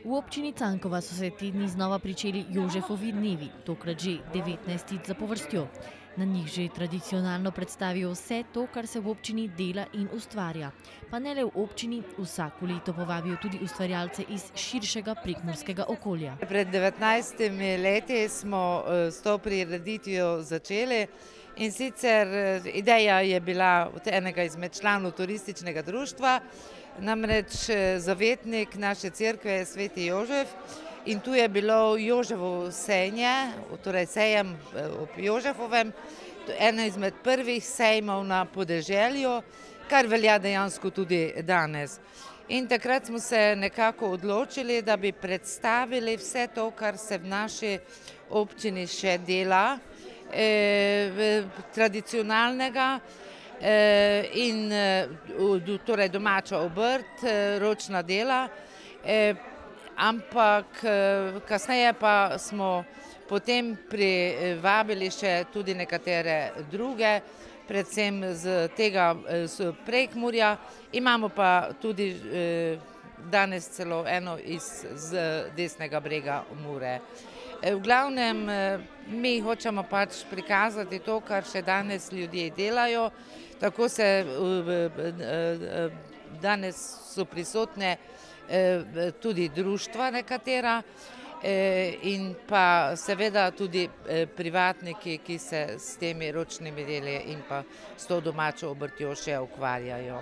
V občini Cankova so se te dni znova pričeli Jožefovi dnevi, tokrat že 19. zapovrstjo. Na njih že tradicionalno predstavijo vse to, kar se v občini dela in ustvarja. Pa ne le v občini, vsako leto povabijo tudi ustvarjalce iz širšega prekmurskega okolja. Pred 19 leti smo s to prireditvijo začeli in sicer ideja je bila od enega izmed članov turističnega društva, namreč zavetnik naše cerkve je sveti Jožef in tu je bilo Joževo sejanje, torej sejem ob Jožefovem, ena izmed prvih sejmov na podeželju, kar velja dejansko tudi danes. In takrat smo se nekako odločili, da bi predstavili vse to, kar se v naši občini še dela, tradicionalnega in torej domača obrt, ročna dela, ampak kasneje pa smo potem privabili še tudi nekatere druge, predvsem z tega Prekmurja, imamo pa tudi danes celo eno z desnega brega Mure. V glavnem mi hočemo pač prikazati to, kar še danes ljudje delajo, tako se danes so prisotne tudi društva nekatera in pa seveda tudi privatniki, ki se s temi ročnimi deli in pa s to domačo obrtjo še ukvarjajo.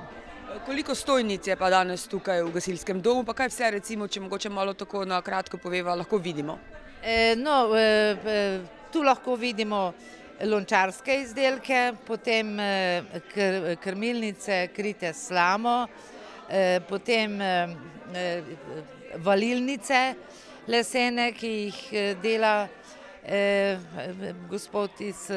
Koliko stojnic je pa danes tukaj v gasilskem domu, pa kaj vse recimo, če mogoče malo tako na kratko poveva, lahko vidimo? Tu lahko vidimo lončarske izdelke, potem krmilnice krite s slamo, potem valilnice lesene, ki jih dela gospod iz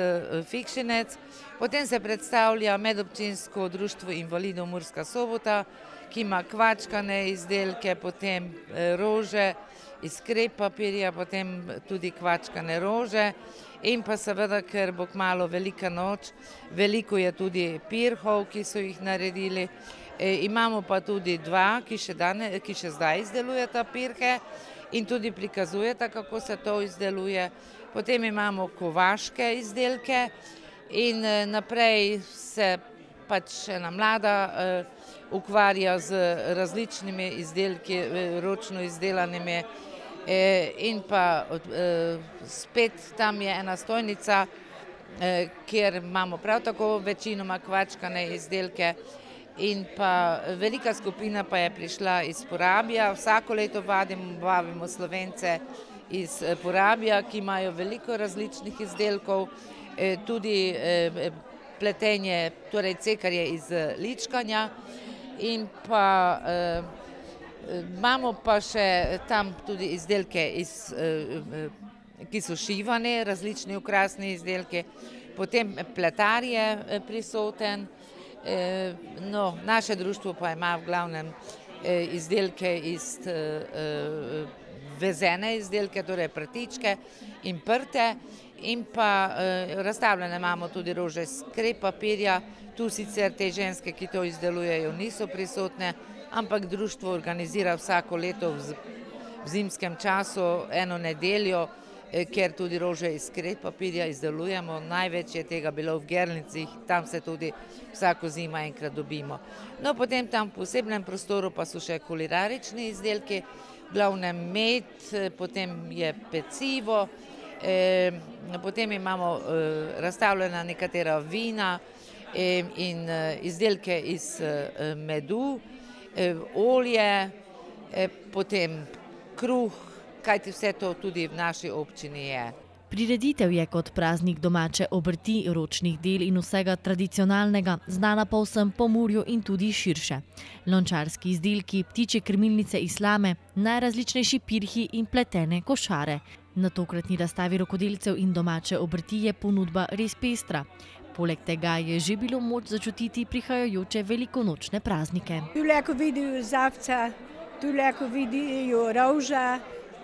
Fikšenec. Potem se predstavlja medobčinsko društvo invalidov Murska Sobota, ki ima kvačkane izdelke, potem rože iz krep papirja, potem tudi kvačkane rože in pa seveda, ker bo kmalu velika noč, veliko je tudi pirhov, ki so jih naredili. Imamo pa tudi dva, ki še zdaj izdelujeta pirhe in tudi prikazujeta, kako se to izdeluje. Potem imamo kovaške izdelke in naprej se pač ena mlada ukvarja z različnimi izdelki, ročno izdelanimi in pa spet tam je ena stojnica, kjer imamo prav tako večinoma kvačkane izdelke. In pa velika skupina pa je prišla iz Porabja. Vsako leto vabimo Slovence iz Porabja, ki imajo veliko različnih izdelkov, tudi pletenje, torej cekarje iz ličkanja in pa imamo pa še tam tudi izdelke, ki so šivani, različni okrasni izdelki, potem pletar je prisoten. Naše društvo pa ima v glavnem izdelke iz vezene izdelke, torej prtičke in prte in pa razstavljene imamo tudi rože iz krep papirja. Tu sicer te ženske, ki to izdelujejo, niso prisotne, ampak društvo organizira vsako leto v zimskem času eno nedeljo, ker tudi rože iz krep papirja izdelujemo. Največ je tega bilo v Gerlicih, tam se tudi vsako zima enkrat dobimo. No, potem tam v posebnem prostoru pa so še kulinarični izdelki, v glavnem med, potem je pecivo, potem imamo razstavljena nekatera vina in izdelke iz medu, olje, potem kruh, kajti vse to tudi v naši občini je. Prireditev je kot praznik domače obrti, ročnih del in vsega tradicionalnega, znana po vsem Pomurju in tudi širše. Lončarski izdelki, ptičje krmilnice iz slame, najrazličnejši pirhi in pletene košare. Na tokratni razstavi rokodelcev in domače obrti je ponudba res pestra. Poleg tega je že bilo moč začutiti prihajajoče velikonočne praznike. Tule, ko vidijo zavca, tule, ko vidijo roža,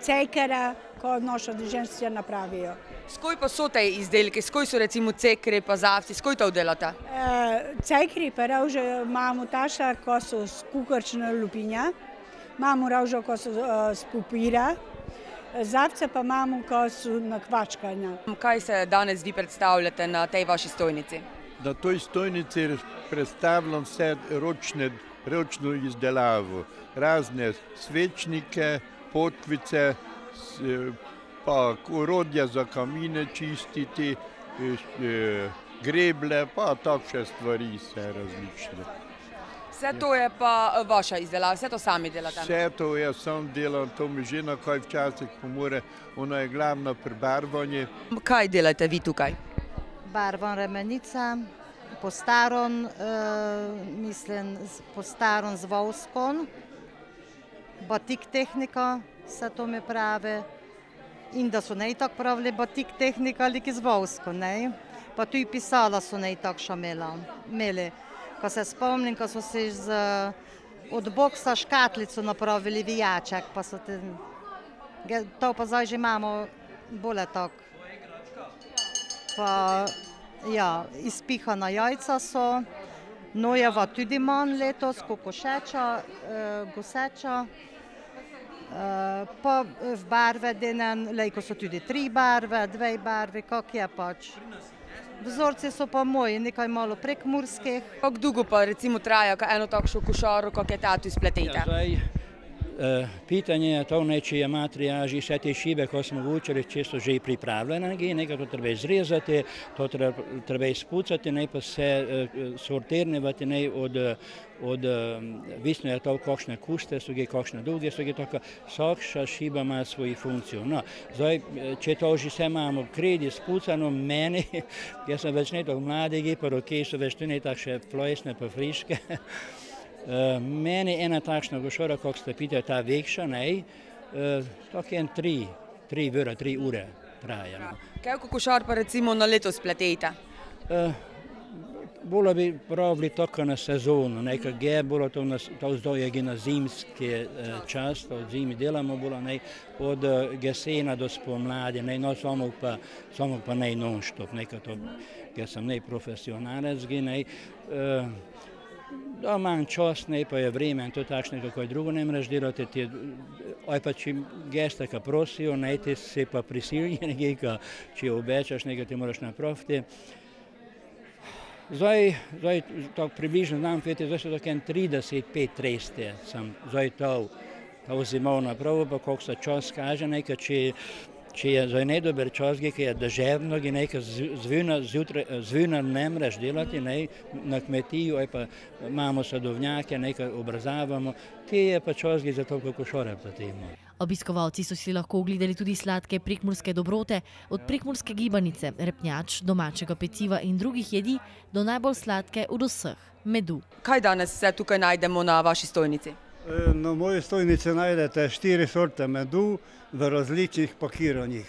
cekera, ko naša ženska napravijo. Skoj pa so te izdelke, skoj so recimo cekre pa zavci, skoj to delate? Cekri pa rože imamo taša, ko so s kukarčna lupinja, Imamo ravžo, ko so z papira, zavce pa imamo, ko so nakvačkana. Kaj se danes vi predstavljate na tej vaši stojnici? Na toj stojnici predstavljam vse ročno izdelavo, razne svečnike, potvice, pa orodja za kamine čistiti, greble, pa takšne stvari, vse različne. Vse to je pa vaša izdelava, vse to sami delate? Vse to jaz sam delam, to mi žena kaj včasih pomore, ona je glavna pri barvanju. Kaj delate vi tukaj? Barvam remenica, po starom, mislim, po starom z volskom, batik tehnika, se to mi pravi, in da so ne tako pravili batik tehnika, lik z volskom, ne? Pa tu i pisala so ne tako še imeli. Ko se spomnim, ko so si od boksa škatlico napravili vijaček, pa so to pa zdaj že imamo bolje tako. Pa ja, izpihana jajca so, nojeva tudi manj letos, kokošeča, goseča, pa v barve denen, lejko so tudi 3 barve, 2 barve, kak je pač. Vzorci so pa moji, nekaj malo prekmurskih. Kako dolgo pa recimo traja eno takšno košaro, kak je ta tu spletete? Pitanje je to, če je matrijaži, vse te šibe, ko smo učili, če so že pripravljene, nekaj to treba izrezati, to treba izpucati, pa se sortirnivati od visno je to, kakšne kuste so, kakšne dolge so, tako vsaka šiba ima svojo funkcijo. No, zdaj, če to že vse imamo kredi, spucano, meni, jaz sem več ne tako mladigi, pa roke so več tu ne tako še flojsne pa friške. Meni ena takšna košara, kako ste pitali, ta vekša, tako je 3 ure traja. Koliko košar pa recimo na leto spletete? Bolje bi pravili tako na sezono, nekaj je bilo to zdaj je na zimski čas, od zimi delamo bolje, od jesena do spomladi, no samo pa ne non-stop, nekaj to, jaz sem ne profesionalec, da manj čas, pa je vreme in to takšne, kako je drugo ne mreš delati, aj pa če geste, ki prosijo, ti si pa prisiljeni, če obečaš, nekaj ti moraš napraviti. Zdaj, tako približno znam, zdaj so tako 35 sem zdaj to zimov napravil, pa koliko se čas kaže, nekaj, če je zdaj nedober čas, ki je deževno, nekaj zvina ne mreš delati, na kmetiju, pa imamo sadovnjake, nekaj obrazavamo, ki je pa čas za to, kako šore platimo. Obiskovalci so si lahko ogledali tudi sladke prekmurske dobrote, od prekmurske gibanice, repnjač, domačega peciva in drugih jedi, do najbolj sladke od vseh, medu. Kaj danes vse tukaj najdemo na vaši stojnici? Na moji stojnici najdete 4 sorte medu v različnih pakiranjih.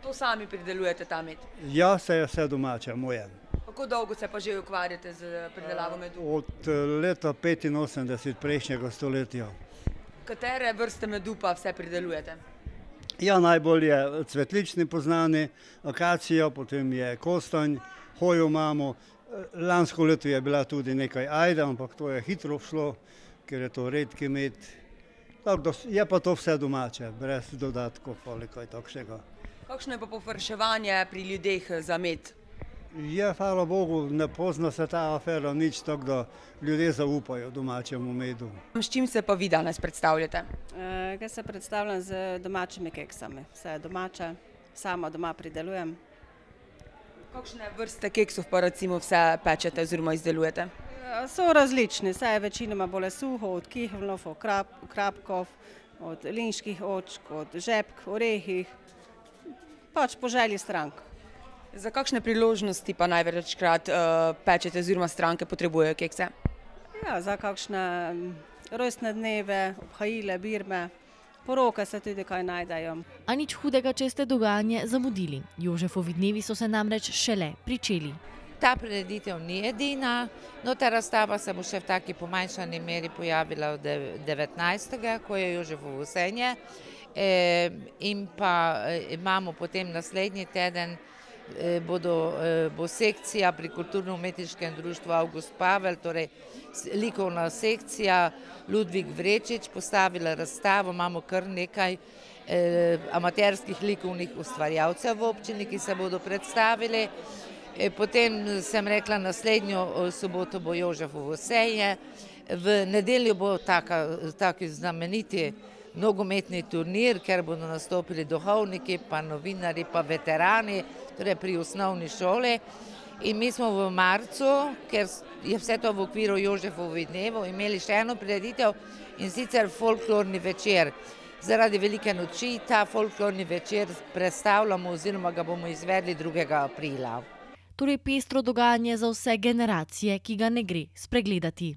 To sami pridelujete ta med? Ja, vse domače, moje. Kako dolgo se pa že ukvarjate z pridelavo medu? Od leta 85 prejšnjega stoletja. Katere vrste medu pa vse pridelujete? Ja, najbolj je cvetlični poznani, akacija, potem je kostanj, hojo imamo. Lansko leto je bila tudi nekaj ajda, ampak to je hitro šlo, ker je to redki med. Je pa to vse domače, brez dodatkov ali kaj takšnega. Kakšno je pa povpraševanje pri ljudeh za med? Je, hvala Bogu, ne pozna se ta afera nič, tako da ljudje zaupajo domačemu medu. S čim se pa vi danes predstavljate? Jaz se predstavljam z domačimi keksami. Vse je domače, sama doma pridelujem. Kakšne vrste keksov pa recimo vse pečete oziroma izdelujete? So različni, vse je večinoma bolj suho, od kihvlov, od krapkov, od linških očk, od žepk, orehih, pač po želji strank. Za kakšne priložnosti pa največkrat pečete oziroma stranke potrebujejo kekse? Ja, za kakšne rojstne dneve, obhajile, birme, poroke se tudi kaj najdejo. A nič hudega, če ste dogajanje zamudili. Jožefovi dnevi so se namreč šele pričeli. Ta prireditev ni edina, no ta razstava se bo še v taki pomanjšani meri pojavila od 19. ko je Jožefovo vsenje, in pa imamo potem naslednji teden bo sekcija pri Kulturno-umetniškem društvu August Pavel, torej likovna sekcija, Ludvik Vrečič postavila razstavo, imamo kar nekaj amaterskih likovnih ustvarjalcev v občini, ki se bodo predstavili. Potem sem rekla, naslednjo soboto bo Jožefovo seje, v nedeljo bo taki znameniti nogometni turnir, ker bodo nastopili duhovniki, pa novinari, pa veterani, torej pri osnovni šoli. In mi smo v marcu, ker je vse to v okviru Jožefovih dnevov, imeli še eno prireditev in sicer folklorni večer. Zaradi velike noči ta folklorni večer predstavljamo oziroma ga bomo izvedli 2. aprila. Torej pestro dogajanje za vse generacije, ki ga ne gre spregledati.